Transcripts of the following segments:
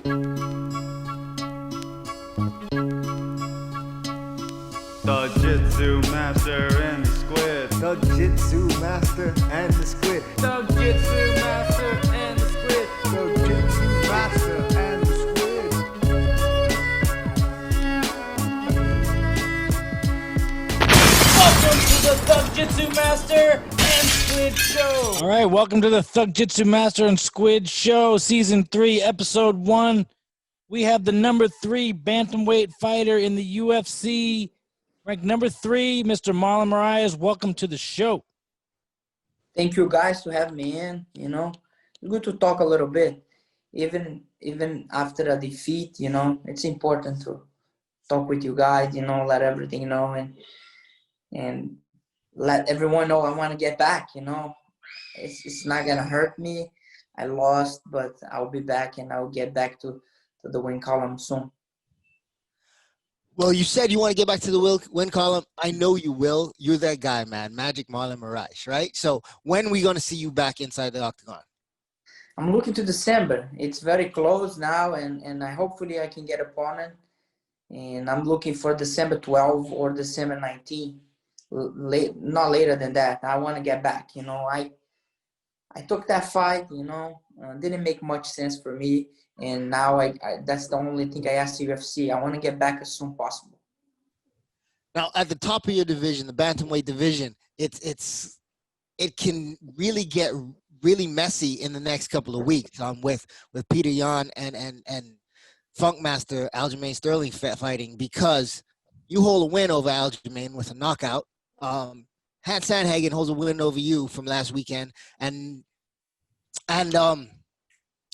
The Jitsu Master and the Squid. The Jitsu Master and the Squid. The Jitsu Master and the Squid. The Jitsu Master and the Squid. Welcome to the Thug Jitsu Master and Squid Show. All right, welcome to the Thug Jitsu Master and Squid Show, Season 3, Episode 1. We have the number 3 bantamweight fighter in the UFC, ranked number 3, Mr. Marlon Moraes. Welcome to the show. Thank you guys to have me in. Good to talk a little bit. Even after a defeat, it's important to talk with you guys, let everything know and let everyone know I want to get back, It's not going to hurt me. I lost, but I'll be back and I'll get back to the win column soon. Well, you said you want to get back to the win column. I know you will. You're that guy, man. Magic Marlon Moraes, right? So when are we going to see you back inside the octagon? I'm looking to December. It's very close now, and hopefully I can get opponent. And I'm looking for December 12 or December 19. Not later than that. I want to get back. I took that fight, didn't make much sense for me. And now I that's the only thing I asked UFC. I want to get back as soon as possible. Now, at the top of your division, the bantamweight division, it can really get really messy in the next couple of weeks with Peter Yan and Funkmaster Aljamain Sterling fighting, because you hold a win over Aljamain with a knockout. Sandhagen holds a win over you from last weekend, and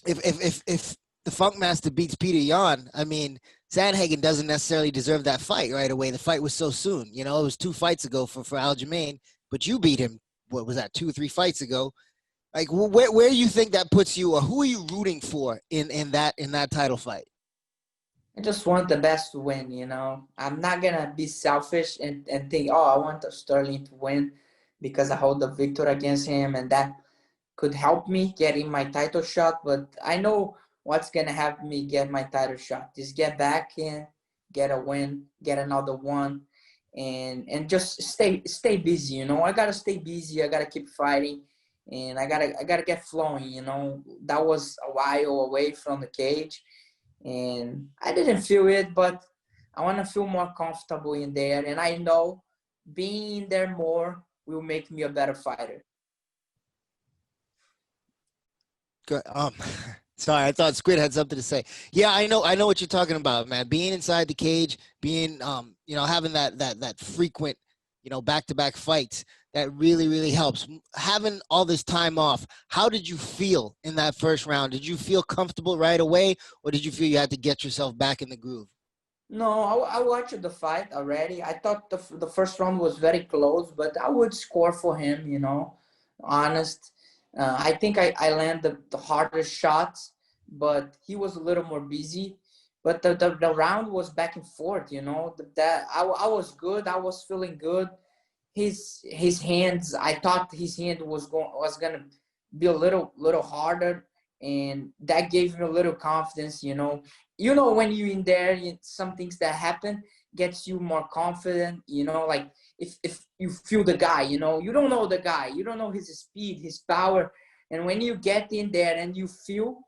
if the Funkmaster beats Peter Yan, I mean, Sandhagen doesn't necessarily deserve that fight right away. The fight was so soon. It was 2 fights ago for Aljamain, but you beat him, what was that, 2 or 3 fights ago? Like, where do you think that puts you, or who are you rooting for in that title fight? I just want the best to win, I'm not going to be selfish and think, I want Sterling to win because I hold the victory against him, and that could help me getting my title shot. But I know what's going to help me get my title shot. Just get back in, get a win, get another one, and just stay busy, I got to stay busy. I got to keep fighting, and I got to get flowing, That was a while away from the cage, and I didn't feel it, but I want to feel more comfortable in there, and I know being there more will make me a better fighter. Good. Sorry, I thought Squid had something to say. Yeah, I know what you're talking about, man. Being inside the cage, being, having that frequent, back-to-back fights, that really, really helps. Having all this time off, how did you feel in that first round? Did you feel comfortable right away, or did you feel you had to get yourself back in the groove? No, I watched the fight already. I thought the first round was very close, but I would score for him, honest. I think I landed the hardest shots, but he was a little more busy. But the round was back and forth, That I was good. I was feeling good. His hands, I thought his hand was gonna be a little harder, and that gave me a little confidence. When you're in there, some things that happen gets you more confident. Like if you feel the guy, you don't know the guy, you don't know his speed, his power, and when you get in there and you feel,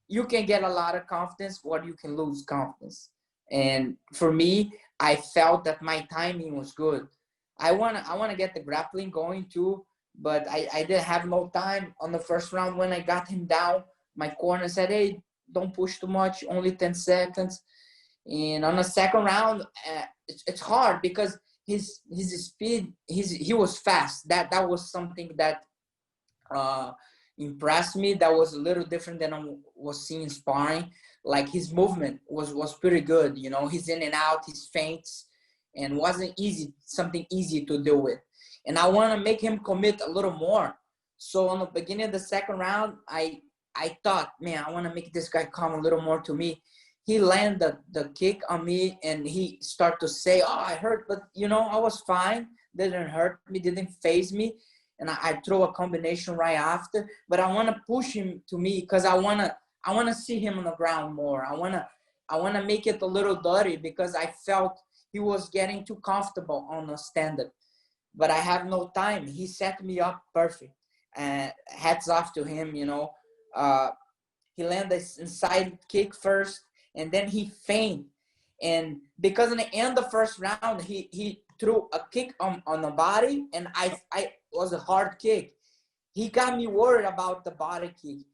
you can get a lot of confidence, or you can lose confidence. And for me, I felt that my timing was good. I wanna get the grappling going too, but I didn't have no time on the first round. When I got him down, my corner said, "Hey, don't push too much, only 10 seconds." And on the second round, it's hard because his speed, he was fast. That was something that impressed me. That was a little different than I was seeing sparring. Like, his movement was pretty good. He's in and out, his feints, and wasn't something easy to deal with. And I want to make him commit a little more. So on the beginning of the second round, I thought, man, I want to make this guy come a little more to me. He landed the kick on me, and he started to say, I hurt, but, I was fine. Didn't hurt me, didn't phase me. And I throw a combination right after. But I want to push him to me because I want I want to see him on the ground more. I want to make it a little dirty because I felt he was getting too comfortable on the stand-up. But I have no time. He set me up perfect. And hats off to him, you know. He landed an inside kick first, and then he feigned. And because in the end of the first round, he threw a kick on the body, and I was a hard kick. He got me worried about the body kick.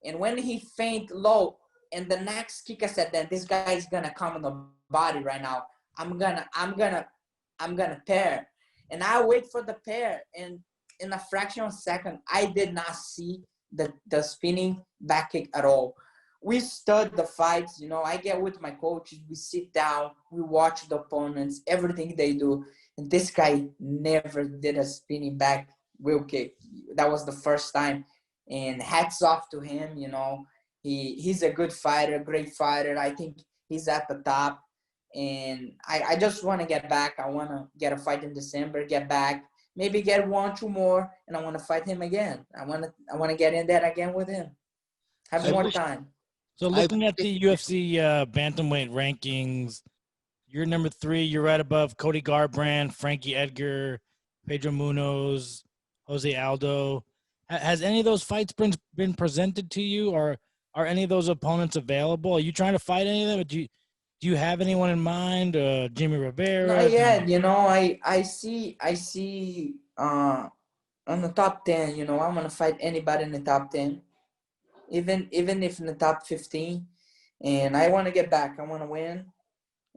And when he feigned low, and the next kick, I said, then this guy is gonna come on the body right now. I'm gonna pair. And I wait for the pair, and in a fraction of a second, I did not see the spinning back kick at all. We stud the fights, you know. I get with my coaches, we sit down, we watch the opponents, everything they do. And this guy never did a spinning back wheel kick. That was the first time. And hats off to him, you know. He's a good fighter, great fighter. I think he's at the top. And I just want to get back. I want to get a fight in December, get back, maybe get 1-2 more, and I want to fight him again. I want to get in there again with him. Have more time. So looking at the UFC bantamweight rankings, you're number 3. You're right above Cody Garbrandt, Frankie Edgar, Pedro Munoz, Jose Aldo. Has any of those fights been presented to you, or are any of those opponents available? Are you trying to fight any of them? Do you have anyone in mind? Jimmy Rivera? Not yet. You know, I see on the top 10. You know, I'm gonna fight anybody in the top 10, even if in the top 15. And I want to get back. I want to win.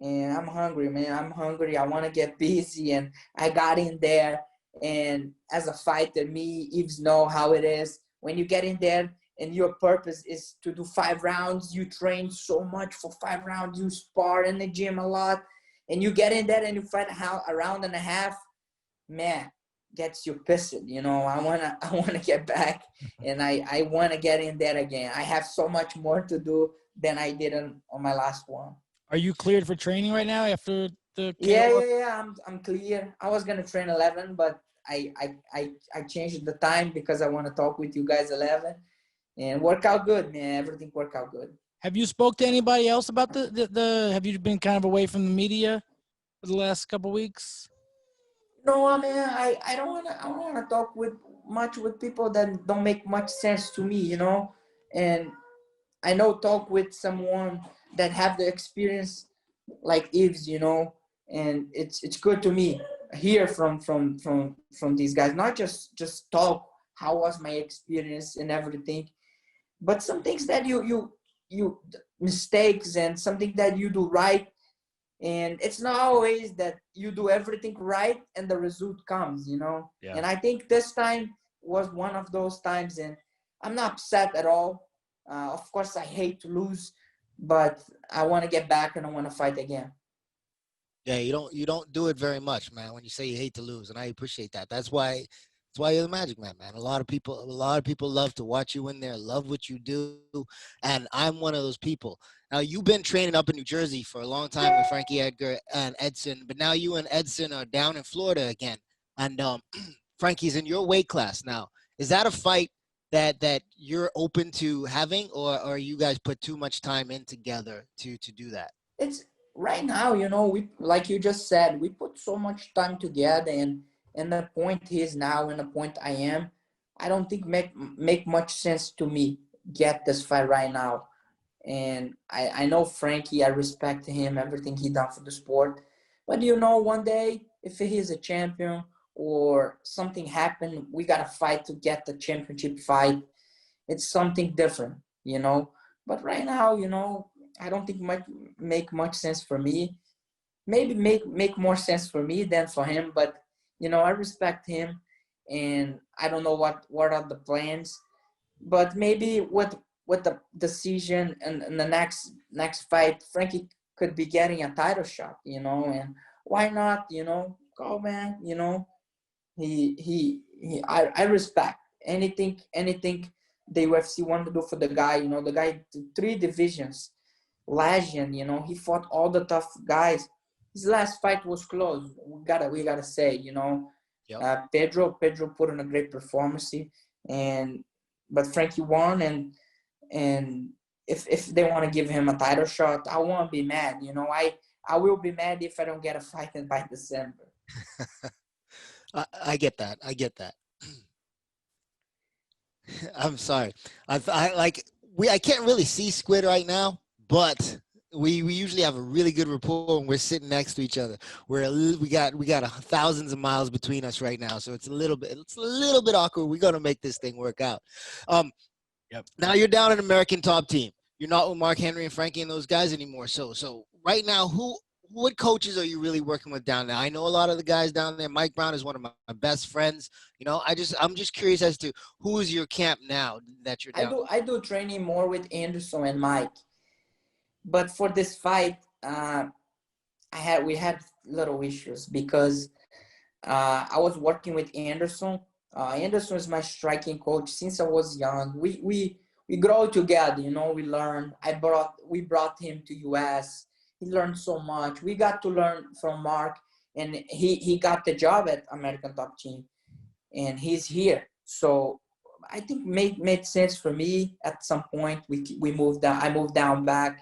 And I'm hungry, man. I'm hungry. I want to get busy. And I got in there. And as a fighter, me, Yves know how it is. When you get in there and your purpose is to do 5 rounds, you train so much for 5 rounds, you spar in the gym a lot, and you get in there and you fight a round and a half, man, gets you pissed. You know, I wanna get back, and I wanna get in there again. I have so much more to do than I did on my last one. Are you cleared for training right now after the KO? Yeah. I'm clear. I was gonna train 11, but I changed the time because I want to talk with you guys 11, and work out good, man. Everything work out good. Have you spoke to anybody else about the have you been kind of away from the media for the last couple weeks? No, I mean, I don't wanna talk with people that don't make much sense to me, you know. And I know talk with someone that have the experience like Yves, you know, and it's good to me hear from these guys, not just talk how was my experience and everything, but some things that you mistakes and something that you do right. And it's not always that you do everything right and the result comes, you know. Yeah. And I think this time was one of those times, and I'm not upset at all. Of course, I hate to lose, but I want to get back and I want to fight again. Yeah, you don't do it very much, man, when you say you hate to lose, and I appreciate that. That's why you're the Magic Man, man. A lot of people love to watch you in there, love what you do, and I'm one of those people. Now, you've been training up in New Jersey for a long time with Frankie Edgar and Edson, but now you and Edson are down in Florida again, and Frankie's in your weight class now. Is that a fight that you're open to having, or you guys put too much time in together to do that? It's right now, you know, we, like you just said, we put so much time together, and the point he is now and the point I am, I don't think make much sense to me get this fight right now. And I know Frankie, I respect him, everything he done for the sport. But you know, one day if he's a champion or something happened, we gotta fight to get the championship fight. It's something different, you know. But right now, you know, I don't think make much sense for me. Maybe make more sense for me than for him. But you know, I respect him, and I don't know what are the plans. But maybe with the decision and the next fight, Frankie could be getting a title shot, you know. And why not, you know? Go, man, you know. I respect anything the UFC want to do for the guy. You know, the guy 3 divisions, legend. You know, he fought all the tough guys. His last fight was close. We gotta say, you know. Yep. Pedro put in a great performance, but Frankie won, and if they want to give him a title shot, I won't be mad. You know, I will be mad if I don't get a fight by December. I get that. I get that. I'm sorry. I can't really see Squid right now, but we usually have a really good rapport when we're sitting next to each other. We got thousands of miles between us right now, so it's a little bit awkward. We're gonna make this thing work out. Yep. Now you're down an American top team. You're not with Mark Henry and Frankie and those guys anymore. So right now, what coaches are you really working with down there? I know a lot of the guys down there. Mike Brown is one of my best friends. You know, I'm just curious as to who is your camp now that you're down. I do training more with Anderson and Mike, but for this fight, we had little issues because I was working with Anderson. Anderson is my striking coach since I was young. We grow together, you know. We learn. We brought him to US. He learned so much. We got to learn from Mark, and he got the job at American Top Team, and he's here. So I think made sense for me at some point. We moved down. I moved down back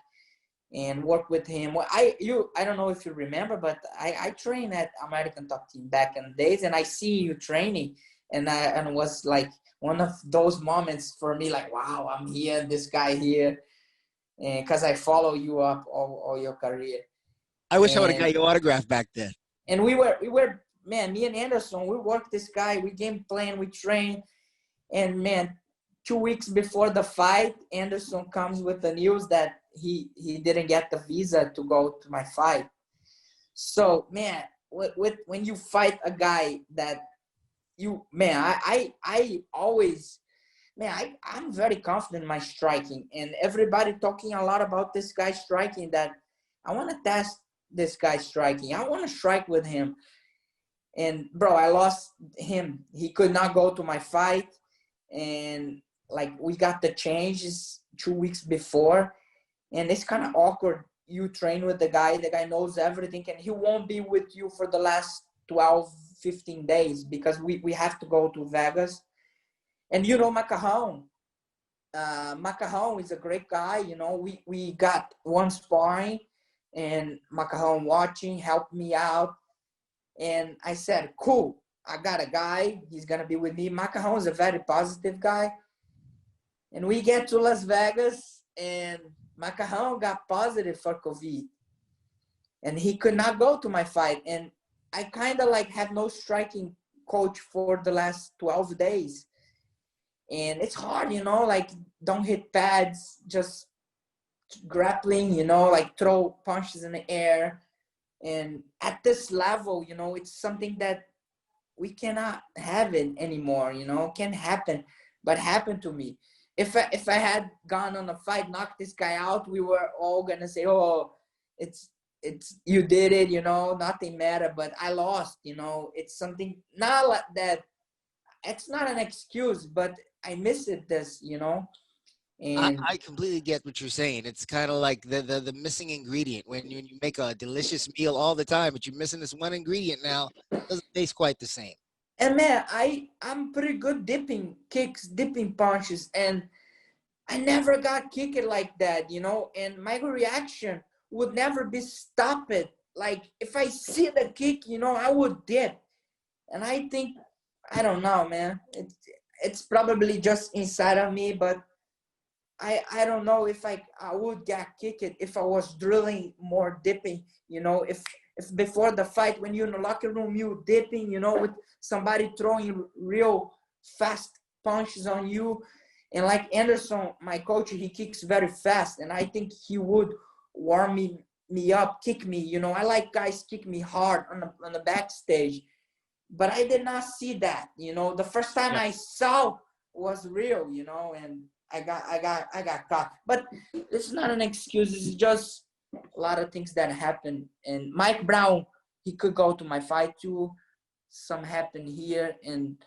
and worked with him. Well, I don't know if you remember, but I trained at American Top Team back in the days, and I see you training, and it was like one of those moments for me, like, wow, I'm here, this guy here. And because I follow you up all your career. I wish I would have got your autograph back then. And we were, man, me and Anderson, we worked this guy, we game plan, we train. And man, 2 weeks before the fight, Anderson comes with the news that he didn't get the visa to go to my fight. So, man, when you fight a guy that I always, man, I'm very confident in my striking, and everybody talking a lot about this guy striking, that I want to test this guy striking. I want to strike with him. And bro, I lost him. He could not go to my fight. And like, we got the changes 2 weeks before, and it's kind of awkward. You train with the guy knows everything, and he won't be with you for the last 12, 15 days because we have to go to Vegas. And you know, Macaron is a great guy. You know, we got one sparring, and Macaron watching, helped me out. And I said, cool, I got a guy. He's going to be with me. Macaron is a very positive guy. And we get to Las Vegas, and Macaron got positive for COVID. And he could not go to my fight. And I kind of like have no striking coach for the last 12 days. And it's hard, you know, like, don't hit pads, just grappling, you know, like throw punches in the air. And at this level, you know, it's something that we cannot have it anymore, you know, can't happen, but happened to me. If I had gone on a fight, knocked this guy out, we were all going to say, oh, it's you did it, you know, nothing mattered, but I lost, you know. It's something not like that. It's not an excuse, but I miss it this, you know. And I completely get what you're saying. It's kind of like the missing ingredient when you make a delicious meal all the time, but you're missing this one ingredient now. It doesn't taste quite the same. And man, I'm pretty good dipping kicks, dipping punches, and I never got kicked like that, you know. And my reaction would never be stop it. Like, if I see the kick, you know, I would dip. And I think, I don't know, man. It's probably just inside of me, but I don't know if I would get kicked if I was drilling more dipping, you know. If before the fight, when you're in the locker room, you dipping, you know, with somebody throwing real fast punches on you. And like Anderson, my coach, he kicks very fast, and I think he would warm me up, kick me. You know, I like guys kick me hard on the backstage, but I did not see that. You know, the first time I saw was real, you know, and I got caught. But it's not an excuse. It's just a lot of things that happen. And Mike Brown, he could go to my fight too. Some happened here, and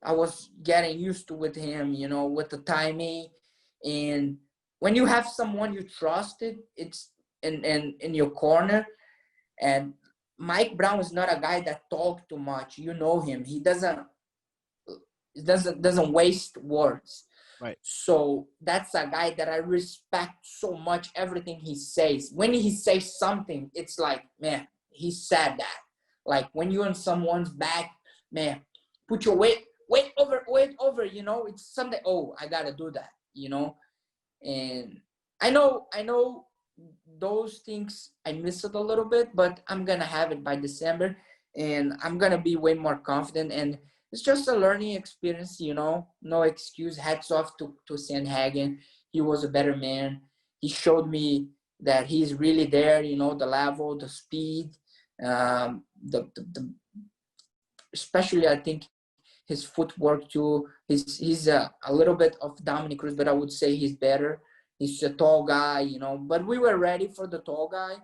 I was getting used to with him, you know, with the timing. And when you have someone you trusted, it's in your corner. And Mike Brown is not a guy that talks too much. You know him. He doesn't waste words. Right. So that's a guy that I respect so much, everything he says. When he says something, it's like, man, he said that. Like when you're on someone's back, man, put your weight over, you know, it's something, oh, I gotta do that, you know. And I know those things I miss it a little bit, but I'm gonna have it by December, and I'm gonna be way more confident. And it's just a learning experience, you know. No excuse. Hats off to Sandhagen. He was a better man. He showed me that he's really there. You know, the level, the speed, the especially I think his footwork too. He's a little bit of Dominic Cruz, but I would say he's better. He's a tall guy, you know. But we were ready for the tall guy.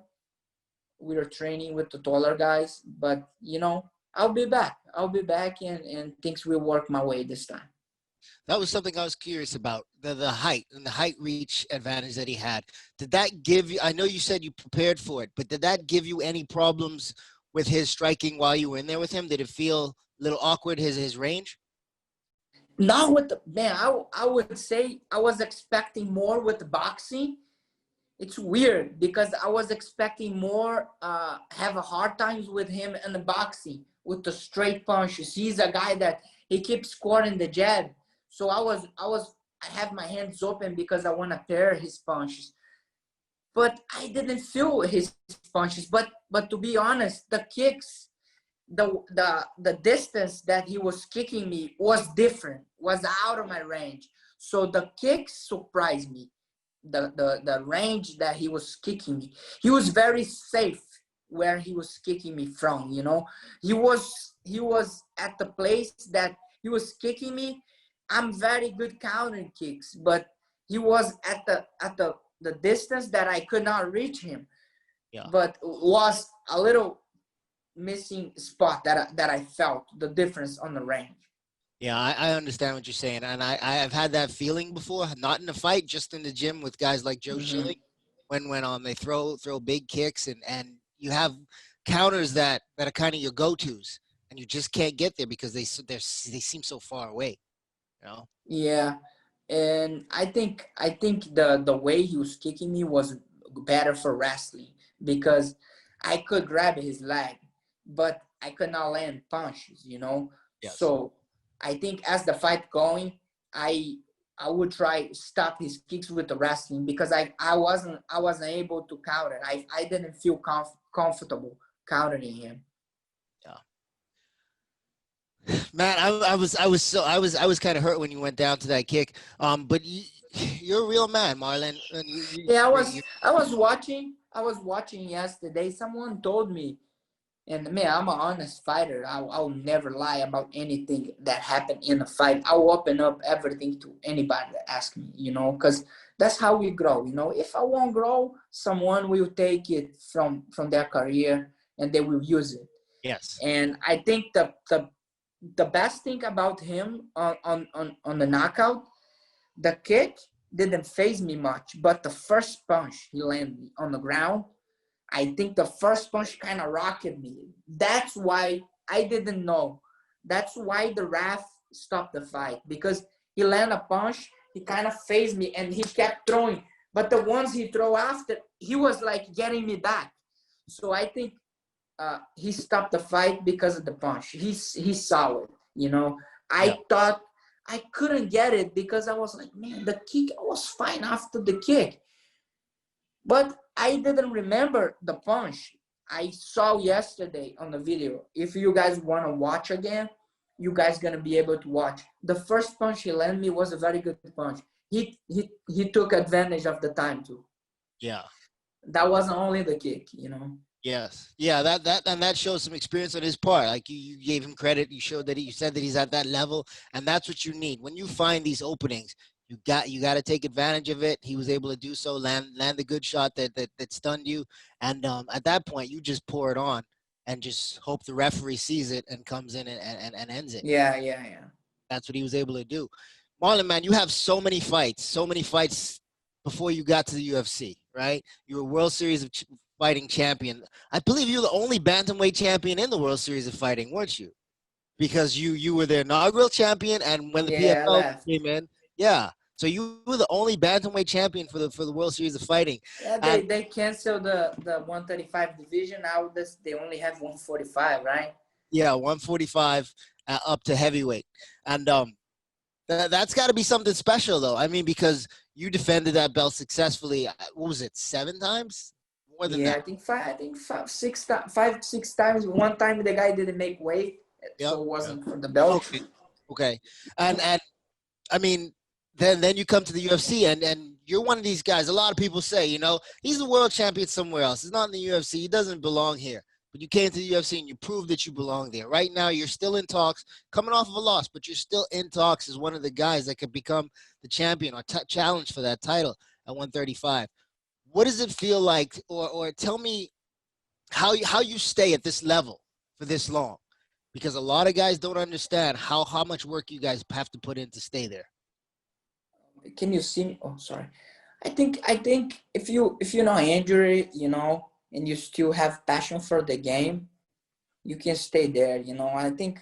We were training with the taller guys, but you know, I'll be back. I'll be back, and things will work my way this time. That was something I was curious about, the height and the height reach advantage that he had. Did that give you, I know you said you prepared for it, but did that give you any problems with his striking while you were in there with him? Did it feel a little awkward, his range? Not with the man. I would say I was expecting more with the boxing. It's weird because I was expecting more, have a hard times with him in the boxing with the straight punches. He's a guy that he keeps scoring the jab. So I have my hands open because I want to pair his punches. But I didn't feel his punches. But to be honest, the kicks, the distance that he was kicking me was different, was out of my range. So the kicks surprised me. The range that he was kicking me. He was very safe where he was kicking me from, you know. He was at the place that he was kicking me. I'm very good countering kicks, but he was at the distance that I could not reach him. Yeah. But was a little missing spot that I felt the difference on the range. Yeah, I understand what you're saying, and I've had that feeling before, not in a fight, just in the gym with guys like Joe Schilling, when they throw big kicks and you have counters that are kind of your go-tos, and you just can't get there because they seem so far away, you know. Yeah, and I think the way he was kicking me was better for wrestling because I could grab his leg, but I could not land punches, you know. Yes. So I think as the fight going, I would try stop his kicks with the wrestling because I wasn't able to counter. I didn't feel comfortable countering him. Man, I was kind of hurt when you went down to that kick. But you're a real man, Marlon. And Yeah, I was watching yesterday. Someone told me, and man, I'm an honest fighter. I'll never lie about anything that happened in a fight. I'll open up everything to anybody that asks me, you know, because that's how we grow. You know, if I won't grow, someone will take it from their career and they will use it. yes, And I think the best thing about him on the knockout, the kick didn't phase me much, but the first punch he landed me on the ground, I think the first punch kind of rocked me. That's why I didn't know. That's why the ref stopped the fight because he landed a punch, he kind of phased me and he kept throwing. But the ones he threw after, he was like getting me back. So I think he stopped the fight because of the punch. He's solid, you know. I thought I couldn't get it because I was like, man, the kick, I was fine after the kick. But I didn't remember the punch I saw yesterday on the video. If you guys want to watch again, you guys going to be able to watch. The first punch he landed me was a very good punch. He took advantage of the time too. yeah. That wasn't only the kick, you know. Yes. Yeah, that shows some experience on his part. Like you gave him credit. You showed that you said that he's at that level, and that's what you need. When you find these openings, you got to take advantage of it. He was able to do so, land the good shot that stunned you, and at that point you just pour it on and just hope the referee sees it and comes in and ends it. Yeah. That's what he was able to do. Marlon, man, you have so many fights before you got to the UFC, right? You were World Series of Fighting champion. I believe you're the only bantamweight champion in the World Series of Fighting, weren't you? Because you were their inaugural champion, and when the PFL came in, yeah. So you were the only bantamweight champion for the World Series of Fighting. Yeah, they canceled the 135 division. Now they only have 145, right? Yeah, 145 up to heavyweight, and that's got to be something special, though. I mean, because you defended that belt successfully. What was it, 7 times? More than Yeah, that. I think five, 6 times. One time the guy didn't make weight, Yep. so it wasn't for the belt. Okay. And I mean, then you come to the UFC, and you're one of these guys. A lot of people say, he's the world champion somewhere else. He's not in the UFC. He doesn't belong here. But you came to the UFC and you proved that you belong there. Right now, you're still in talks, coming off of a loss, but you're still in talks as one of the guys that could become the champion or challenge for that title at 135. What does it feel like, or tell me how you stay at this level for this long? Because a lot of guys don't understand how much work you guys have to put in to stay there. Can you see me? Oh, sorry. I think if you're not injured, and you still have passion for the game, you can stay there. I think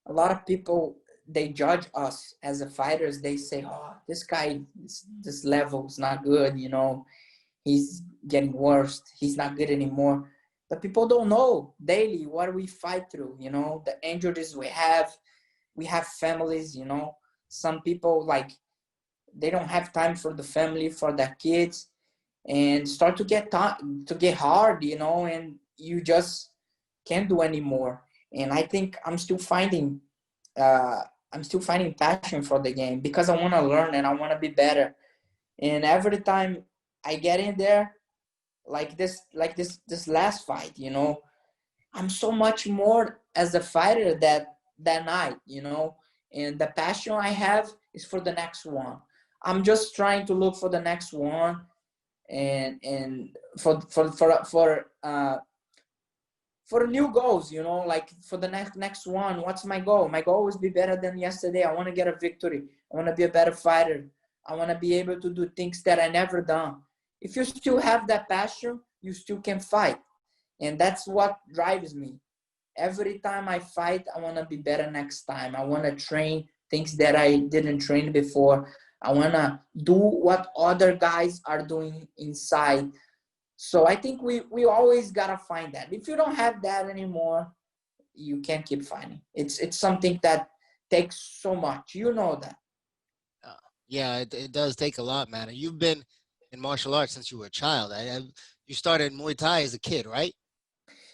a lot of people, they judge us as a fighters. They say, "Oh, this guy, this level is not good. He's getting worse. He's not good anymore." But people don't know daily what we fight through. The injuries we have. We have families. Some people, like, they don't have time for the family, for their kids, and start to get hard, and you just can't do anymore. And I think I'm still finding passion for the game because I want to learn and I want to be better. And every time I get in there, like this last fight, I'm so much more as a fighter that night, and the passion I have is for the next one. I'm just trying to look for the next one, and for new goals, like for the next one. What's my goal? My goal is be better than yesterday. I want to get a victory. I want to be a better fighter. I want to be able to do things that I never done. If you still have that passion, you still can fight, and that's what drives me. Every time I fight, I want to be better next time. I want to train things that I didn't train before. I want to do what other guys are doing inside. So I think we always got to find that. If you don't have that anymore, you can't keep fighting. It's something that takes so much. You know that. Yeah, it does take a lot, man. And you've been in martial arts since you were a child. You started Muay Thai as a kid, right?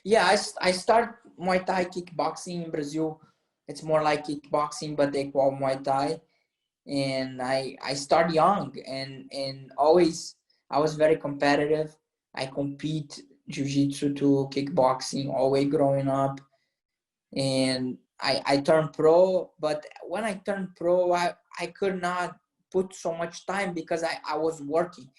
Yeah, I start Muay Thai kickboxing in Brazil. It's more like kickboxing, but they call Muay Thai. And I start young, and always I was very competitive. I compete jiu-jitsu to kickboxing always growing up, and I turned pro. But when I turned pro, I could not put so much time because I was working,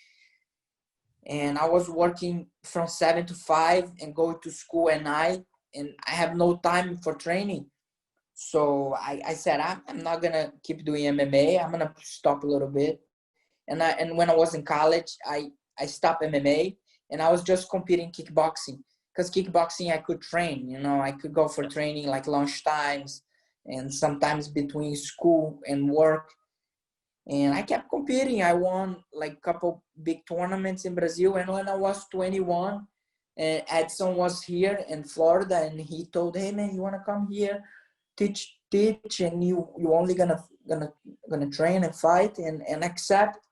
and I was working from 7 to 5 and go to school at night, and I have no time for training. So I said, I'm not going to keep doing MMA. I'm going to stop a little bit. And when I was in college, I stopped MMA, and I was just competing kickboxing. Because kickboxing, I could train. I could go for training like lunch times and sometimes between school and work. And I kept competing. I won like a couple big tournaments in Brazil. And when I was 21, Edson was here in Florida, and he told, "Hey man, you want to come here? Teach, and you only gonna train and fight and accept."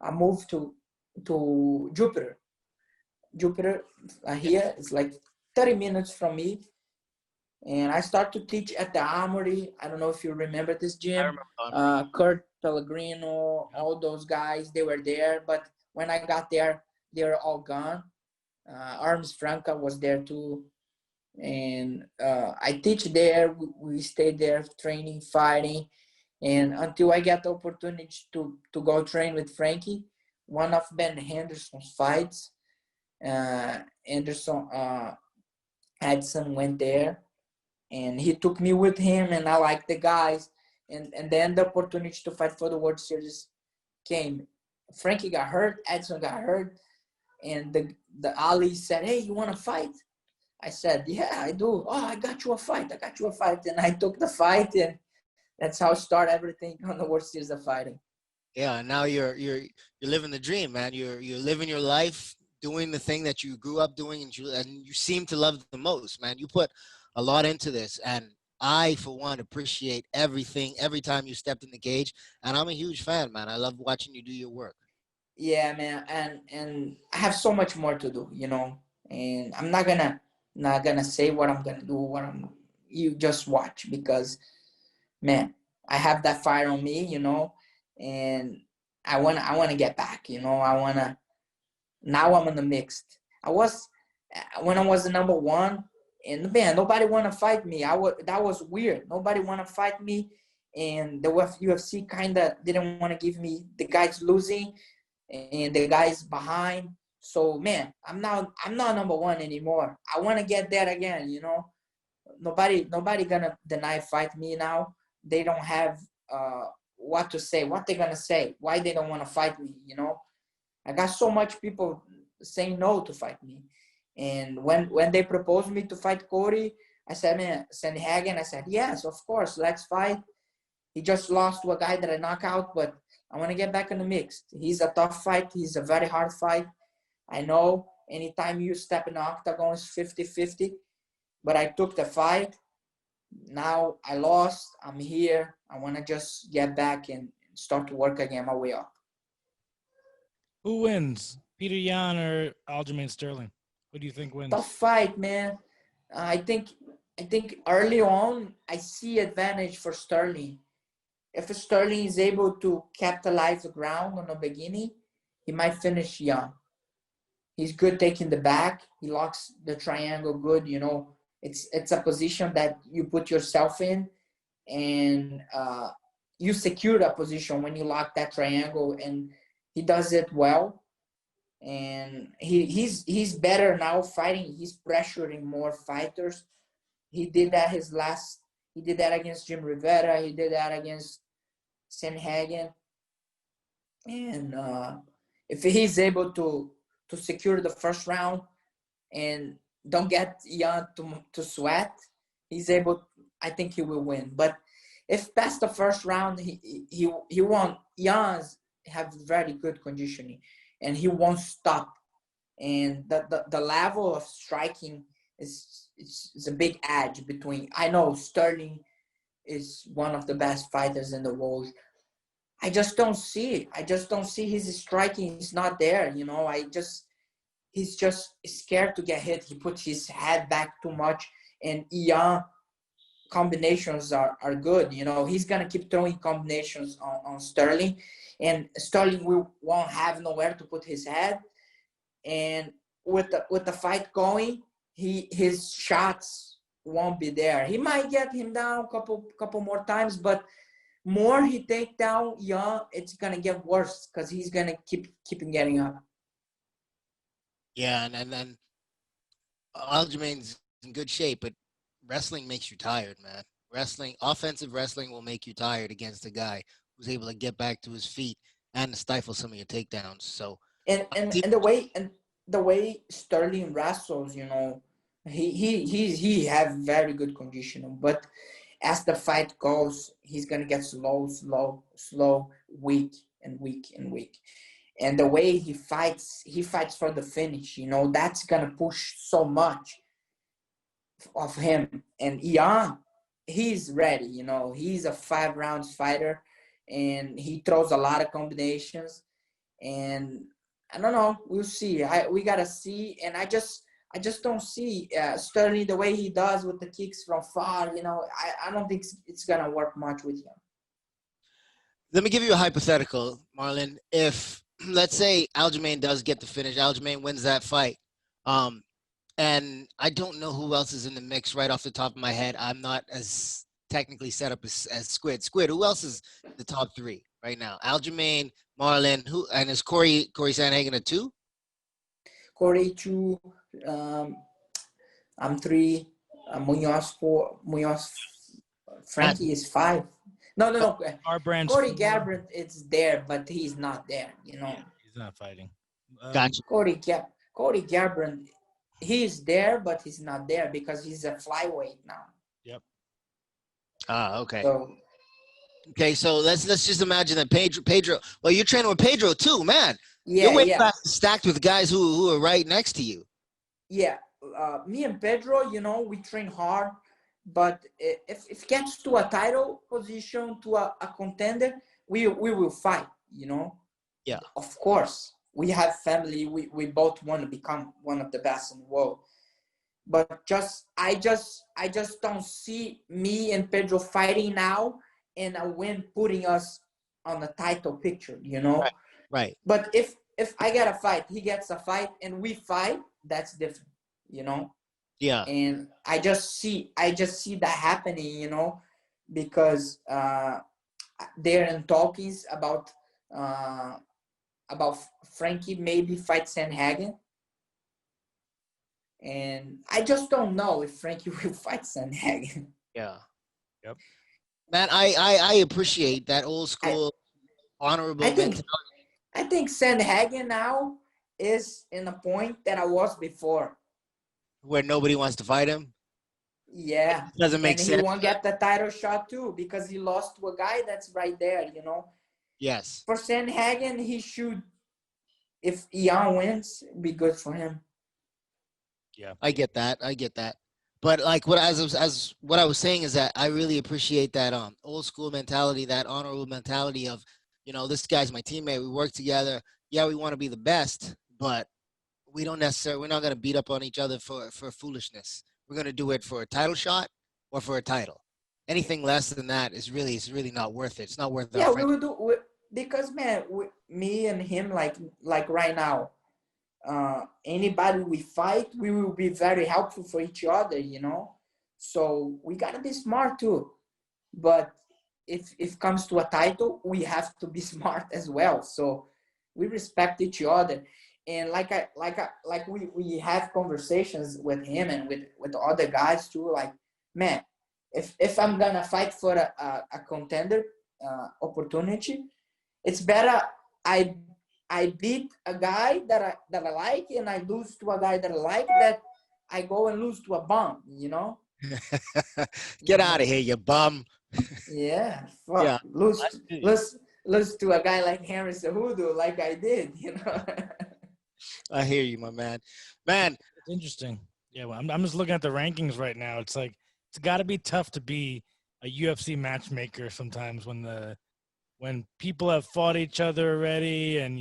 I moved to Jupiter here. It's like 30 minutes from me, and I start to teach at the Armory. I don't know if you remember this gym. Kurt Pellegrino, all those guys, they were there, but when I got there, they were all gone. Arms Franca was there too. And I teach there. We stayed there training, fighting, and until I get the opportunity to go train with Frankie, one of Ben Henderson's fights. Edson went there, and he took me with him, and I liked the guys, and then the opportunity to fight for the World Series came. Frankie got hurt, Edson got hurt, and the Ali said, "Hey, you want to fight?" I said, "Yeah, I do." "Oh, I got you a fight. And I took the fight, and that's how I start everything on the World Series of Fighting. Yeah, now you're living the dream, man. You're living your life, doing the thing that you grew up doing, and you seem to love the most, man. You put a lot into this, and I, for one, appreciate everything every time you stepped in the cage. And I'm a huge fan, man. I love watching you do your work. Yeah, man, and I have so much more to do, and I'm not gonna say what I'm gonna do. You just watch because, man, I have that fire on me, and I wanna get back, I wanna. Now I'm in the mixed. I was when I was the number one, and man, nobody want to fight me. That was weird. Nobody want to fight me, and the UFC kind of didn't want to give me the guys losing and the guys behind. So man, I'm not number one anymore. I want to get there again. Nobody gonna deny fight me now. They don't have what to say. What they gonna say? Why they don't want to fight me? I got so much people saying no to fight me. And when they proposed me to fight Cody, I said, man, Sandhagen, I said, yes, of course, let's fight. He just lost to a guy that I knocked out, but I want to get back in the mix. He's a tough fight. He's a very hard fight. I know anytime you step in the octagon, it's 50-50. But I took the fight. Now I lost. I'm here. I want to just get back and start to work again my way up. Who wins, Peter Yan or Aljamain Sterling? Who do you think wins? Tough fight, man. I think early on I see advantage for Sterling. If Sterling is able to capitalize the ground on the beginning, he might finish young. He's good taking the back. He locks the triangle good. It's a position that you put yourself in, and you secure that position when you lock that triangle, and he does it well. And he's better now fighting. He's pressuring more fighters. He did that he did that against Jim Rivera. He did that against Sandhagen. And if he's able to secure the first round and don't get Jan to sweat, I think he will win. But if past the first round, he won't. Jan's have very good conditioning, and he won't stop. And the level of striking is a big edge between. I know Sterling is one of the best fighters in the world. I just don't see it. I just don't see his striking is not there. He's just scared to get hit. He puts his head back too much, and Ian combinations are good. He's gonna keep throwing combinations on Sterling, and Sterling won't have nowhere to put his head. And with the fight going, his shots won't be there. He might get him down a couple more times, but more he take down Young, it's gonna get worse because he's gonna keep getting up. Yeah, and then Aljamain's in good shape, but wrestling makes you tired, man. Offensive wrestling will make you tired against a guy who's able to get back to his feet and to stifle some of your takedowns. So And the way Sterling wrestles, he have very good conditioning, but as the fight goes, he's gonna get slow, weak. And the way he fights for the finish. That's gonna push so much of him. And Ian, he's ready. He's a 5 rounds fighter, and he throws a lot of combinations. And I don't know. We'll see. We gotta see. And I just don't see Sterling the way he does with the kicks from far. I don't think it's gonna work much with him. let me give you a hypothetical, Marlon. If let's say Aljamain does get the finish, Aljamain wins that fight. And I don't know who else is in the mix right off the top of my head. I'm not as technically set up as Squid. Squid, who else is the top 3 right now? Aljamain, Marlon, and is Cody Sandhagen a 2? Corey 2, I'm 3, Munoz 4, Frankie is 5. No. Garbrandt's Cody 4. Garbrandt is there, but he's not there. Yeah, he's not fighting. Gotcha. Cody Garbrandt, he's there, but he's not there because he's a flyweight now. Yep. Okay. So Okay, so let's just imagine that Pedro. Well, you're training with Pedro too, man. Yeah, Your weight yeah, class is stacked with guys who are right next to you. yeah. Me and Pedro, we train hard, but if it gets to a title position, to a contender, we will fight. Yeah. Of course, we have family. We both want to become one of the best in the world. But I just don't see me and Pedro fighting now and a win putting us on the title picture. Right. But if I get a fight, he gets a fight, and we fight, that's different. Yeah. And I just see that happening. Because they're in talkings about Frankie maybe fight Sandhagen. And I just don't know if Frankie will fight Sandhagen. Yeah. Yep. Man, I appreciate that old school honorable I think mentality. I think Sandhagen now is in a point that I was before. Where nobody wants to fight him. Yeah. It doesn't make And he sense. won't get the title shot too because he lost to a guy that's right there. Yes. For Sandhagen, he should, if Ian wins, be good for him. Yeah. I get that. But like what what I was saying is that I really appreciate that old school mentality, that honorable mentality of, this guy's my teammate. We work together. Yeah, we want to be the best, but we're not going to beat up on each other for foolishness. We're going to do it for a title shot or for a title. Anything less than that is really not worth it. It's not worth Yeah, our we will do because, man, me and him, like right now, anybody we fight, we will be very helpful for each other. So we gotta be smart too. But if it comes to a title, we have to be smart as well. So we respect each other. And we have conversations with him and with other guys too. Like, man, if I'm gonna fight for a contender opportunity, it's better I beat a guy that I like and I lose to a guy that I like that I go and lose to a bum. Get out of here, you bum. Yeah, fuck. Yeah. Lose to a guy like Henry Cejudo, like I did. I hear you, my man. Man, It's interesting. Yeah, well, I'm just looking at the rankings right now. It's like it's got to be tough to be a UFC matchmaker sometimes when people have fought each other already and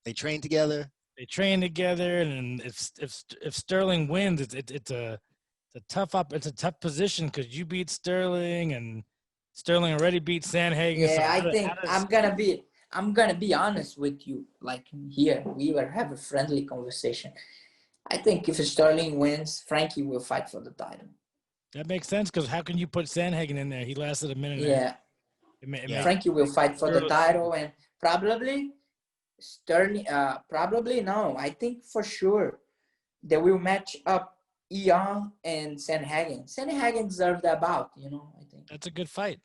they train together. they train together, and if Sterling wins, it's a tough position because you beat Sterling and Sterling already beat Sandhagen. Yeah, So I think I'm gonna be honest with you. Like here, we will have a friendly conversation. I think if Sterling wins, Frankie will fight for the title. that makes sense because how can you put Sandhagen in there? He lasted a minute. Yeah, Yeah. Frankie will fight for the title, and probably Sterling. Probably no. I think for sure they will match up Ian and Sandhagen. Sandhagen deserves that bout. I think. That's a good fight.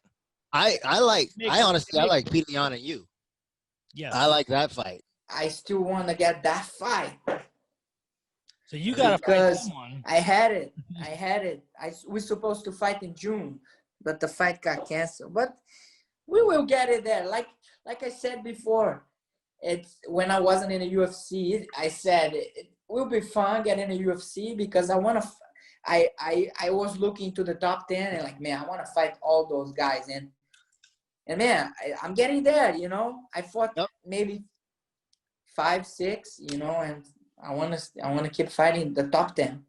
I honestly like Peter Yan and you. Yeah. I like that fight. I still want to get that fight. So you got to fight Because someone. I had it. We're supposed to fight in June, but the fight got canceled. But we will get it there. Like I said before, it's when I wasn't in the UFC, I said it will be fun getting in the UFC because I want to. I was looking to the top 10 and like, man, I want to fight all those guys and man, I'm getting there. I fought maybe 5, 6, and I want to keep fighting the top 10.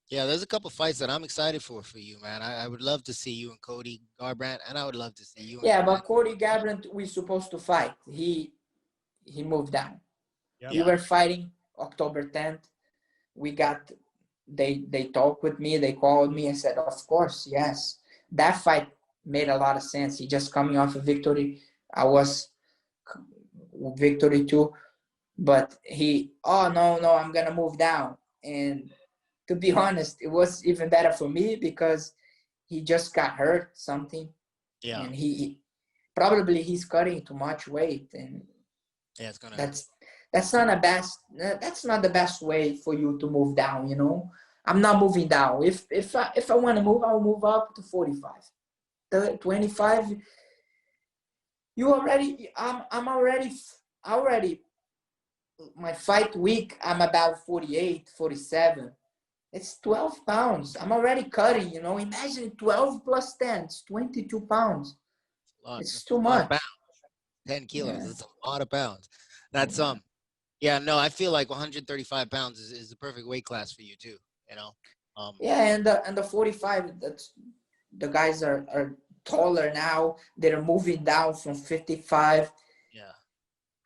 Yeah, there's a couple fights that I'm excited for you, man. I would love to see you and Cody Garbrandt, and I would love to see you. Yeah, but Cody Garbrandt, we're supposed to fight. He moved down. Yep. We were fighting October 10th. They talked with me. They called me and said, of course, yes. That fight made a lot of sense. He just coming off a victory. I was victory too. But no, I'm going to move down. And to be honest, it was even better for me because he just got hurt something. Yeah. And he's cutting too much weight. And yeah, it's gonna. That's not the best way for you to move down. I'm not moving down. If I want to move, I'll move up to 45, 25. You already, I'm already, my fight week, I'm about 48, 47. It's 12 pounds. I'm already cutting, you know. Imagine 12 plus 10, it's 22 pounds. It's That's too a lot of much. pounds. 10 kilos. Yeah. That's a lot of pounds. That's Yeah, no, I feel like 135 pounds is the perfect weight class for you too. You know. Yeah, and the 45, that's the guys are taller now. They're moving down from 55. Yeah.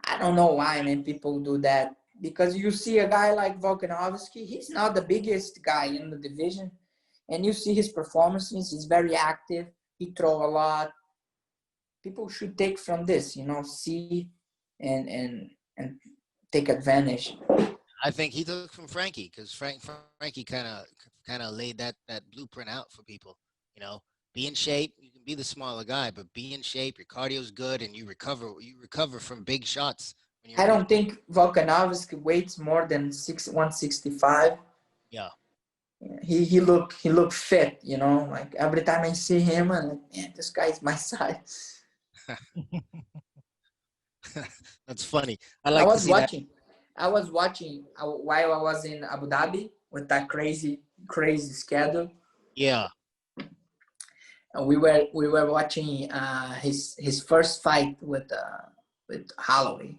I don't know why, man, people do that. Because you see a guy like Volkanovski, he's not the biggest guy in the division. And you see his performances, he's very active. He throw a lot. People should take from this, you know, see and take advantage. I think he took from Frankie because Frankie kind of laid that blueprint out for people. You know, be in shape. You can be the smaller guy, but be in shape. Your cardio's good, and you recover. You recover from big shots when you're I in don't think Volkanovski weighs more than 165. Yeah. He look fit, you know. Like every time I see him, I'm like, man, this guy's my size. That's funny. I I like to was see that. watching. I was watching while I was in Abu Dhabi with that crazy schedule. Yeah. And we were watching his first fight with Holloway.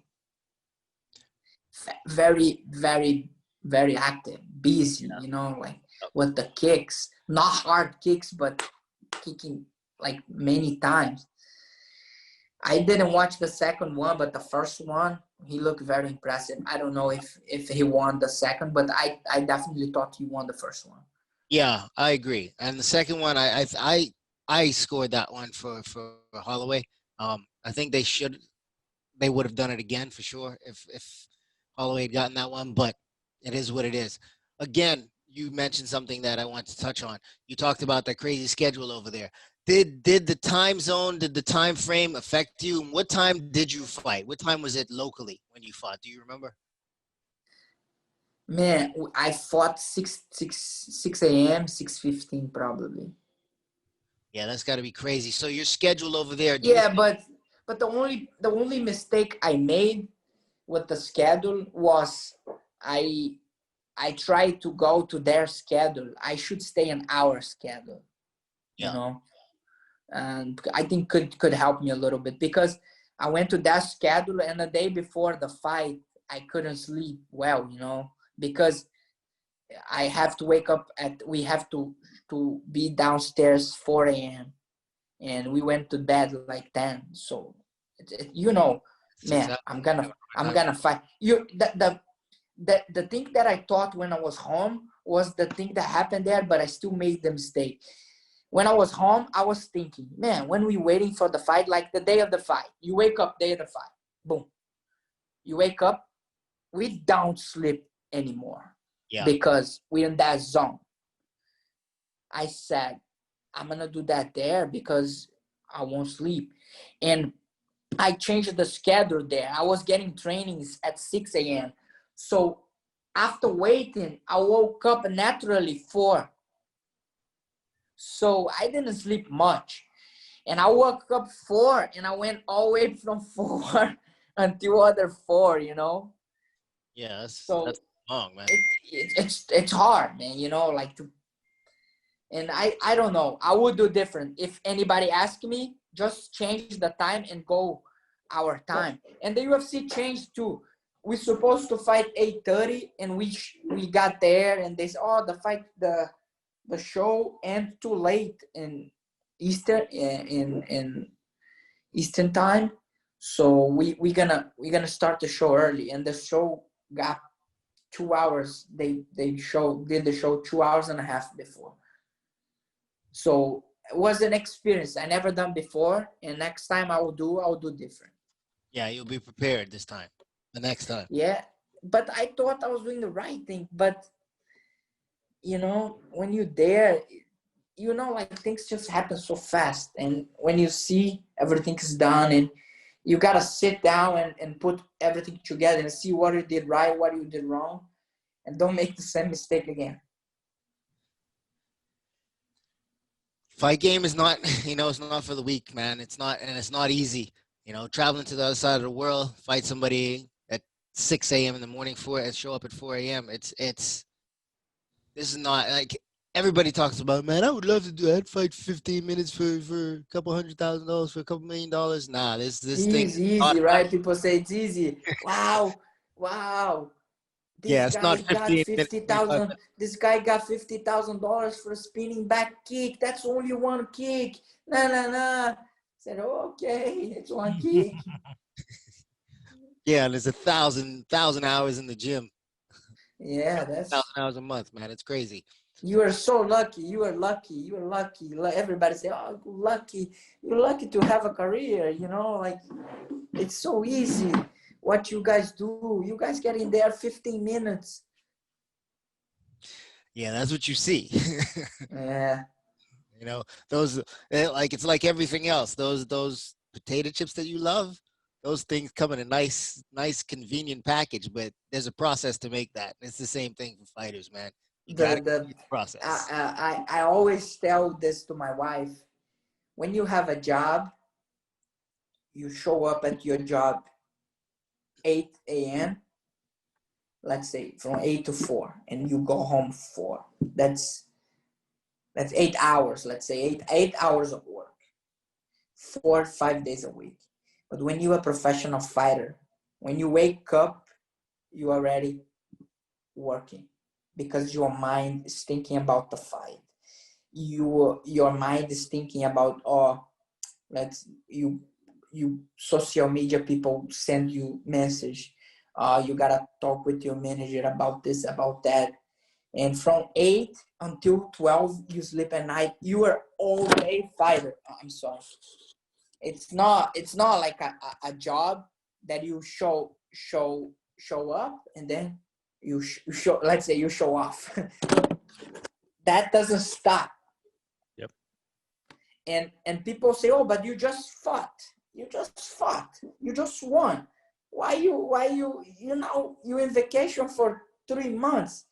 Very, very, very active, busy, you know, like with the kicks, not hard kicks, but kicking like many times. I didn't watch the second one, but the first one, he looked very impressive. I don't know if he won the second, but I definitely thought he won the first one. Yeah, I agree. And the second one, I scored that one for Holloway. I think they would have done it again for sure if Holloway had gotten that one, but it is what it is. Again, you mentioned something that I want to touch on. You talked about that crazy schedule over there. Did the time zone, did the time frame affect you? And what time did you fight? What time was it locally when you fought? Do you remember? Man, I fought 6 a.m., 6:15 probably. Yeah, that's got to be crazy. So your schedule over there, do you Yeah, think? but the only mistake I made with the schedule was I I tried to go to their schedule. I should stay on our schedule, you Yeah, know, and I think could help me a little bit because I went to that schedule and the day before the fight I couldn't sleep well, you know, because I have to wake up we have to be downstairs 4 a.m. and we went to bed like 10. So you know, it's man, exactly. I'm gonna fight you. The thing that I thought when I was home was the thing that happened there, but I still made the mistake. When I was home, I was thinking, man, when we waiting for the fight, like the day of the fight, you wake up day of the fight, boom, you wake up, we don't sleep anymore Yeah, because we're in that zone. I said, I'm gonna do that there because I won't sleep, and I changed the schedule there. I was getting trainings at 6 a.m. So after waiting, I woke up naturally 4. So I didn't sleep much. And I woke up 4 and I went all the way from 4 until other 4, you know? yeah, So that's long, man. it's hard, man, you know, like to, and I don't know. I would do different. If anybody asked me, just change the time and go our time. And the UFC changed too. We're supposed to fight 8:30, and we got there, and they said, "Oh, the show end too late in Eastern time, so we're gonna start the show early." And the show got 2 hours. They did the show 2 hours and a half before. So it was an experience I never done before, and next time I'll do different. Yeah, you'll be prepared this time. The next time. Yeah, but I thought I was doing the right thing. But you know, when you're there, you know, like things just happen so fast, and when you see everything is done, and you gotta sit down and put everything together and see what you did right, what you did wrong, and don't make the same mistake again. Fight game is not, it's not for the weak, man. It's not, and it's not easy. You know, traveling to the other side of the world, fight somebody at 6 a.m. in the morning and show up at 4 a.m. This is not like everybody talks about, man, I would love to do that. I'd fight 15 minutes for a couple $100,000 for a couple $1 million. Nah, this thing is Easy, not easy, right? People say it's easy. Wow, wow. yeah, This it's guy not got 15 minutes, 25 $50,000. minutes. This guy got $50,000 for a spinning back kick. That's only one kick. Nah, nah, nah. I said, okay, it's one kick. Yeah, and there's 1,000 hours in the gym. Yeah, 1,000 that's. hours a month, man. It's crazy. You are so lucky. You are lucky. You are lucky. Everybody say, "Oh, you're lucky. You're lucky to have a career." You know, like it's so easy. What you guys do? You guys get in there 15 minutes. Yeah, that's what you see. Yeah. You know, those like it's like everything else. Those potato chips that you love, those things come in a nice convenient package, but there's a process to make that. It's the same thing for fighters, man. You gotta go The through the process. I always tell this to my wife. When you have a job, you show up at your job 8 a.m. Let's say from 8 to 4, and you go home 4. That's 8 hours. Let's say eight hours of work, 5 days a week. But when you're a professional fighter, when you wake up, you're already working because your mind is thinking about the fight. Your mind is thinking about let's you social media people send you message. You gotta talk with your manager about this, about that. And from 8 until 12, you sleep at night. You are all day fighter. I'm sorry. It's not like a job that you show up and then you show. Let's say you show off. That doesn't stop. Yep. And people say, oh, but you just fought. You just fought. You just won. Why you you're in vacation for 3 months?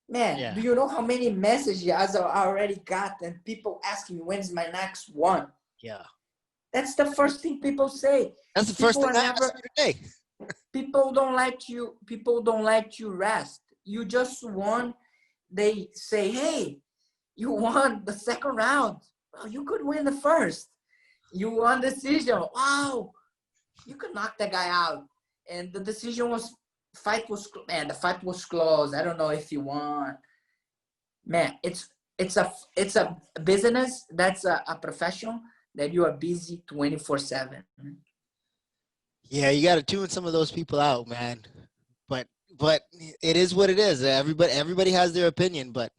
Man, Yeah. do you know how many messages I already got and people asking me when's my next one? Yeah. That's the first thing people say. That's the first People thing are I asked you today. people don't let you rest. You just won. They say, hey, you won the second round. Well, you could win the first. You won decision. Wow, you could knock that guy out. And the decision was the fight was close. I don't know if you won. Man, it's a business. That's a profession that you are busy 24/7. Yeah, you got to tune some of those people out, man. But it is what it is. Everybody has their opinion, but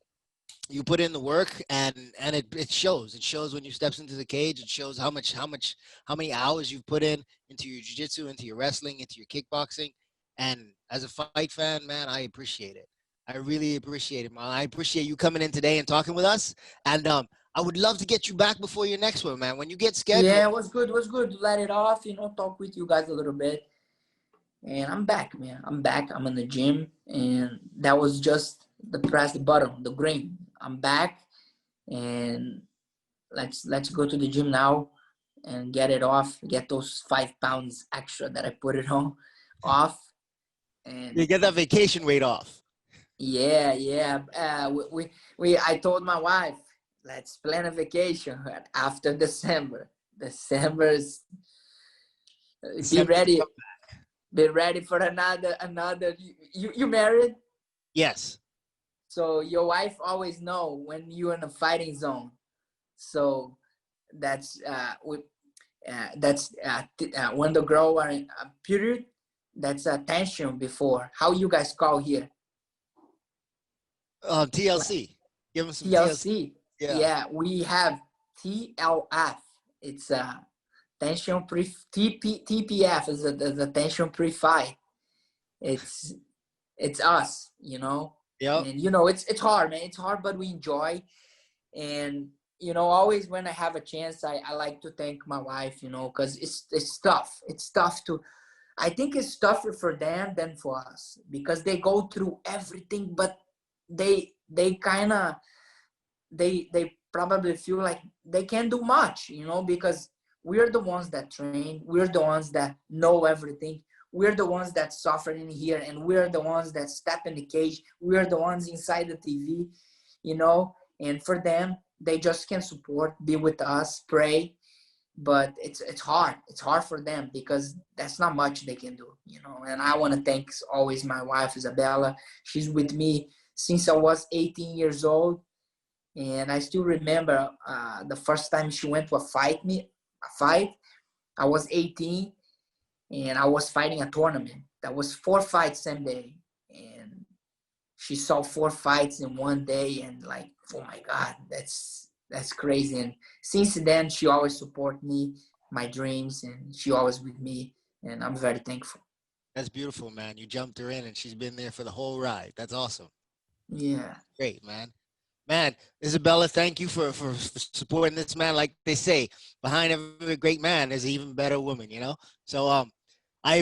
you put in the work and it shows. It shows when you steps into the cage. It shows how many hours you've put into your jiu-jitsu, into your wrestling, into your kickboxing. And as a fight fan, man, I appreciate it. I really appreciate it, man. I appreciate you coming in today and talking with us. And I would love to get you back before your next one, man. When you get scheduled. Yeah, it was good. It was good to let it off, talk with you guys a little bit. And I'm back, man. I'm back. I'm in the gym. And that was just the press the button, the green. I'm back. And let's go to the gym now and get it off. Get those 5 pounds extra that I put it on off. And You get that vacation weight off. yeah. I told my wife, let's plan a vacation after December. December is be ready for another. You married? Yes. So your wife always know when you're in a fighting zone. So that's when the girl are in a period. That's a tension before. How you guys call here? TLC. Give them some TLC. TLC. Yeah, we have TLF. It's tension pre TPF is the tension pre-fight. It's us, Yep. And it's hard, man. It's hard, but we enjoy. And always when I have a chance, I like to thank my wife, because it's tough. It's tough to. I think it's tougher for them than for us because they go through everything, but they kind of they probably feel like they can't do much, because we're the ones that train. We're the ones that know everything. We're the ones that suffer in here, and we're the ones that step in the cage. We're the ones inside the TV, you know. And for them, they just can support, be with us, pray. But it's hard. It's hard for them because that's not much they can do, you know. And I want to thank always my wife, Isabella. She's with me since I was 18 years old. And I still remember the first time she went to a fight. I was 18, and I was fighting a tournament. That was 4 fights same day. And she saw 4 fights in one day, and like, oh my God, that's crazy. And since then, she always support me, my dreams, and she always with me. And I'm very thankful. That's beautiful, man. You jumped her in and she's been there for the whole ride. That's awesome. Yeah. Great, man. Man, Isabella, thank you for supporting this man. Like they say, behind every great man, there's an even better woman, you know? So we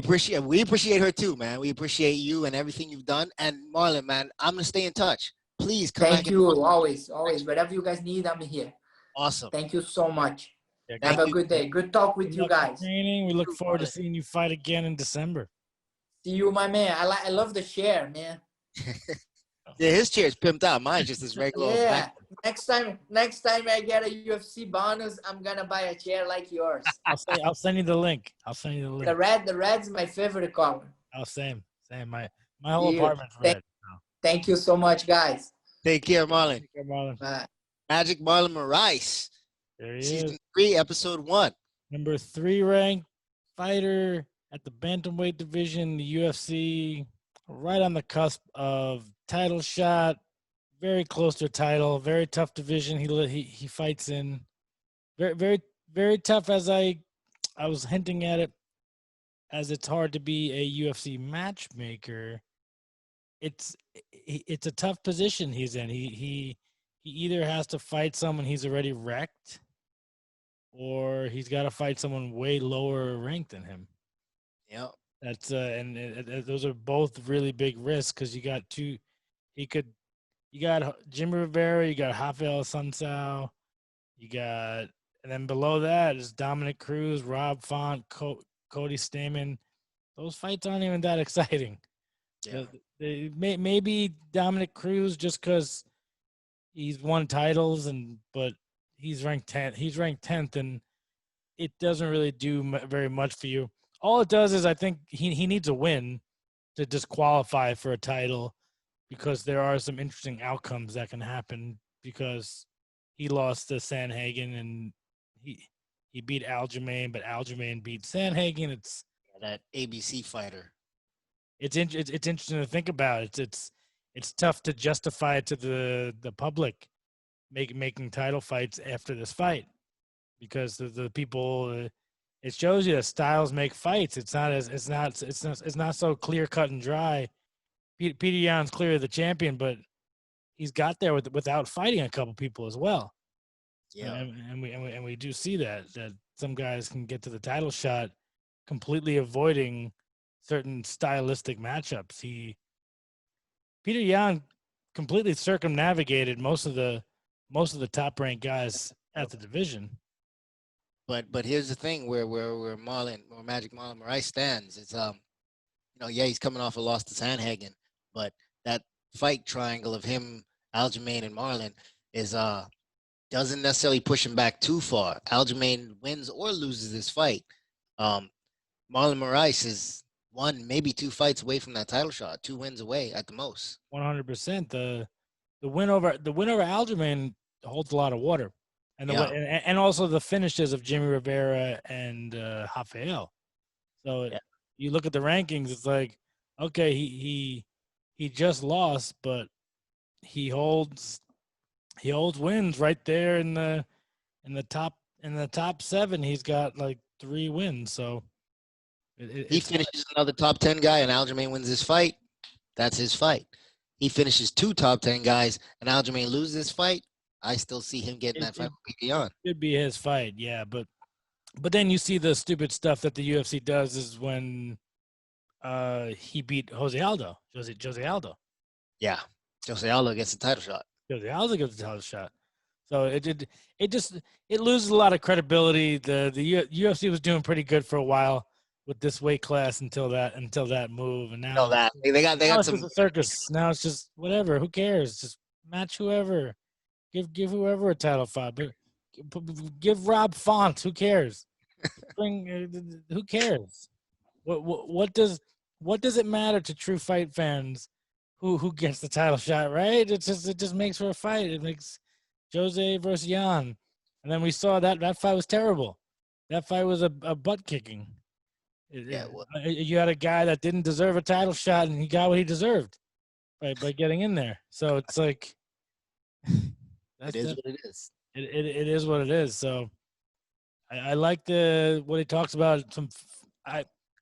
appreciate her too, man. We appreciate you and everything you've done. And Marlon, man, I'm gonna stay in touch. Please come back. Thank you. Always. Whatever you guys need, I'm here. Awesome. Thank you so much. Yeah, Have a good day. Good talk with you guys. Training. We look forward to seeing you fight again in December. See you, my man. I love the chair, man. Yeah, his chair's pimped out. Mine's just this regular. Yeah. Next time I get a UFC bonus, I'm gonna buy a chair like yours. I'll send you the link. The red's my favorite color. Oh, same. My whole apartment's red. Thank you so much, guys. Take care, Marlon. Take care, Marlon. Bye. Magic Marlon Moraes. There he is. Season 3, episode 1. Number 3 ranked fighter at the bantamweight division, the UFC, right on the cusp of title shot, very close to a title, very tough division he fights in. Very, very, very tough, as I was hinting at it, as it's hard to be a UFC matchmaker. It's a tough position he's in. He either has to fight someone he's already wrecked, or he's got to fight someone way lower ranked than him. Yep. That's those are both really big risks, because you got Jimmy Rivera, you got Rafael Sunsao, and then below that is Dominic Cruz, Rob Font, Cody Sandhagen. Those fights aren't even that exciting. Yeah. Maybe Dominic Cruz, just because he's won titles, but he's ranked 10th. He's ranked 10th, and it doesn't really do very much for you. All it does is, I think he needs a win to disqualify for a title, because there are some interesting outcomes that can happen, because he lost to Sandhagen and he beat Aljamain, but Aljamain beat Sandhagen. It's that ABC fighter. It's interesting to think about. It's tough to justify it to the public making title fights after this fight, because the people. It shows you that styles make fights. It's not so clear cut and dry. Peter Yan's clearly the champion, but he's got there without fighting a couple people as well. Yeah, and we do see that some guys can get to the title shot completely avoiding certain stylistic matchups. Peter Yan completely circumnavigated most of the top ranked guys at the division. But here's the thing where Magic Marlon Moraes stands. It's he's coming off a loss to Sandhagen, but that fight triangle of him, Aljamain, and Marlon is doesn't necessarily push him back too far. Aljamain wins or loses this fight. Marlon Moraes is 1, maybe 2 fights away from that title shot, 2 wins away at the most. 100%. The win over Aljamain holds a lot of water. And also the finishes of Jimmy Rivera and Rafael. So you look at the rankings, it's like, okay, he just lost, but he holds wins right there in the top 7. He's got like 3 wins. So he finishes another top 10 guy, and Aljamain wins this fight. That's his fight. He finishes 2 top 10 guys, and Aljamain loses this fight. I still see him getting that fight with Beyond. Could be his fight, yeah. But then you see the stupid stuff that the UFC does is when he beat Jose Aldo. Yeah, Jose Aldo gets the title shot. Jose Aldo gets the title shot. So it loses a lot of credibility. The UFC was doing pretty good for a while with this weight class until that move, and now That they now got it's some. just a circus. Now it's just whatever. Who cares? Just match whoever. Give whoever a title fight, but give Rob Font. Who cares? Who cares? What does it matter to true fight fans who gets the title shot, right? It just makes for a fight. It makes Jose versus Jan. And then we saw that fight was terrible. That fight was a butt kicking. Yeah, well, You had a guy that didn't deserve a title shot and he got what he deserved by getting in there. So it's like it is what it is. It is what it is. So I like what he talks about.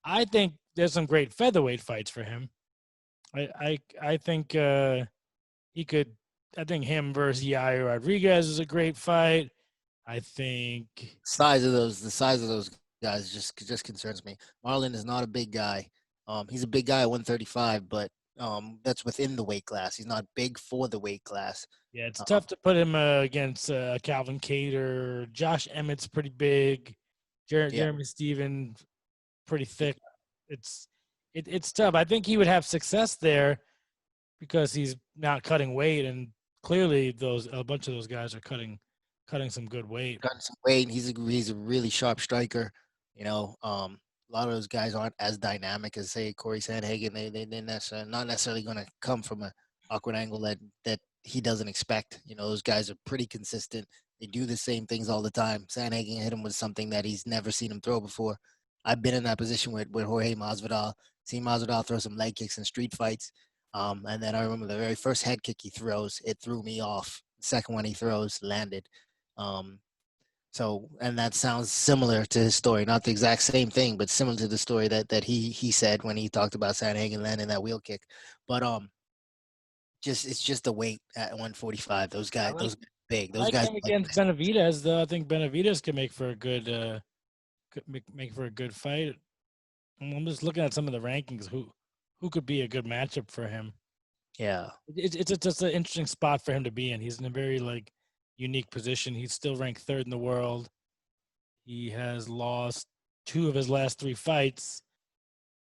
I think there's some great featherweight fights for him. I think he could. I think him versus Yair Rodriguez is a great fight. I think The size of those guys just concerns me. Marlon is not a big guy. He's a big guy at 135, but that's within the weight class. He's not big for the weight class. yeah, it's tough to put him against Calvin Kattar. Josh Emmett's pretty big. Jeremy Steven pretty thick. It's tough. I think he would have success there because he's not cutting weight, and clearly a bunch of those guys are cutting some good weight. Cutting some weight. He's a really sharp striker. A lot of those guys aren't as dynamic as say Cody Sandhagen. They're not necessarily going to come from an awkward angle that he doesn't expect. Those guys are pretty consistent. They do the same things all the time. Sandhagen hit him with something that he's never seen him throw before. I've been in that position with Jorge Masvidal. Seen Masvidal throw some leg kicks in street fights. And then I remember the very first head kick he throws, it threw me off. The second one he throws landed. And that sounds similar to his story. Not the exact same thing, but similar to the story that he said when he talked about Sandhagen landing that wheel kick. But it's just the weight at 145. Those guys are big. Those guys him against Benavidez, though. I think Benavidez can make for a good make for a good fight. I'm just looking at some of the rankings. Who could be a good matchup for him? Yeah, it's just an interesting spot for him to be in. He's in a very unique position. He's still ranked third in the world. He has lost 2 of his last 3 fights,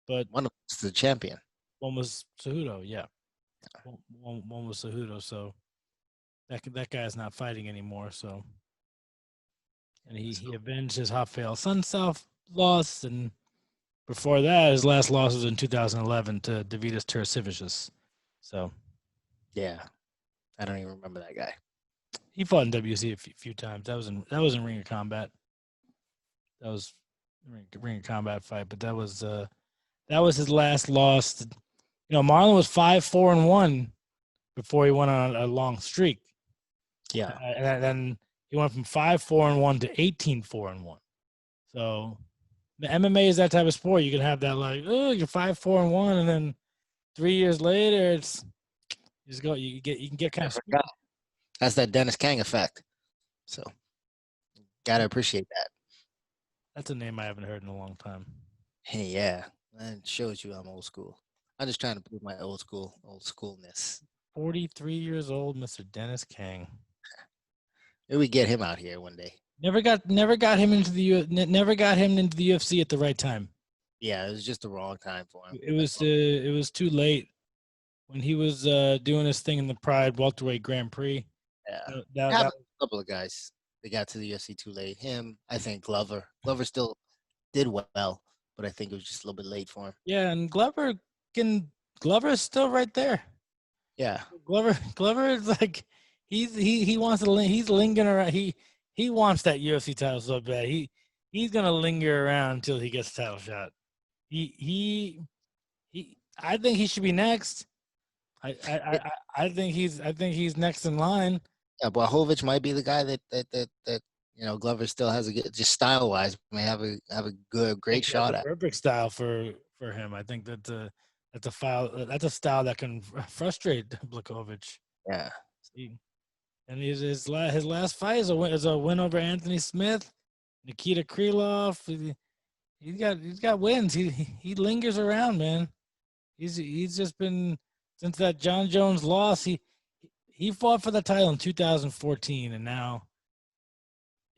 but one of them's the champion. One was Cejudo, yeah. One was Cejudo, so that guy's not fighting anymore. So, and he avenged his Rafael Sunsouth loss, and before that, his last loss was in 2011 to Davidas Turasivicius. So, yeah, I don't even remember that guy. He fought in WC a few times. That was in Ring of Combat. That was Ring of Combat fight, but that was his last loss. Marlon was 5-4-1 before he went on a long streak. Yeah, and then he went from 5-4-1 to 18-4-1. So the MMA is that type of sport. You can have that you're 5-4-1, and then 3 years later, it's you can get kind of. That's that Dennis Kang effect. So, gotta appreciate that. That's a name I haven't heard in a long time. Hey, yeah, that shows you I'm old school. I'm just trying to prove my old schoolness. 43 years old, Mr. Dennis Kang. Maybe we get him out here one day. Never got him into the UFC at the right time. Yeah, it was just the wrong time for him. It was too late when he was doing his thing in the Pride welterweight Grand Prix. Yeah, a couple of guys. They got to the UFC too late. Him, I think Glover. Glover still did well, but I think it was just a little bit late for him. Yeah, and Glover is still right there. Yeah, Glover is he wants to he's lingering around. He wants that UFC title so bad. He's gonna linger around until he gets a title shot. I think he should be next. I think he's next in line. Yeah, Blachowicz might be the guy that Glover still has just style wise may have a great shot at. Perfect style for him. I think that's a style that can frustrate Blachowicz. Yeah. And his last fight is a win over Anthony Smith, Nikita Krylov. He's got wins. He lingers around, man. He's just been since that John Jones loss. he fought for the title in 2014, and now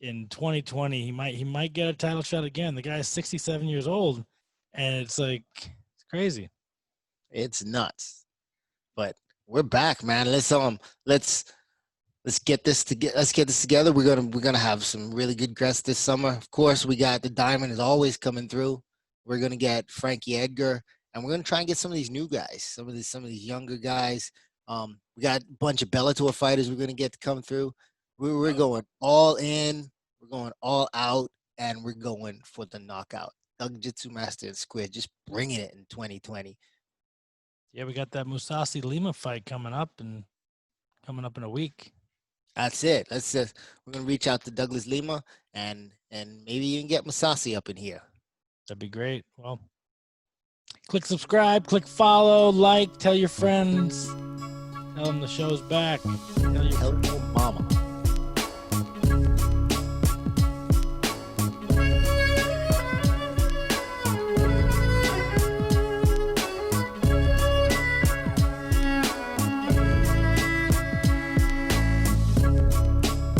in 2020 he might get a title shot again. The guy's 67 years old, and it's like it's crazy. It's nuts. But we're back, man. Let's get this together. We're gonna have some really good guests this summer. Of course, we got the Diamond is always coming through. We're gonna get Frankie Edgar, and we're gonna try and get some of these new guys, some of these younger guys. We got a bunch of Bellator fighters we're gonna get to come through. We're going all in, we're going all out, and we're going for the knockout. Doug Jitsu Master and Squid just bringing it in 2020. Yeah, we got that Musasi Lima fight coming up in a week. That's it. We're gonna reach out to Douglas Lima and maybe even get Musasi up in here. That'd be great. Well, click subscribe, click follow, like, tell your friends, tell them the show's back. Tell your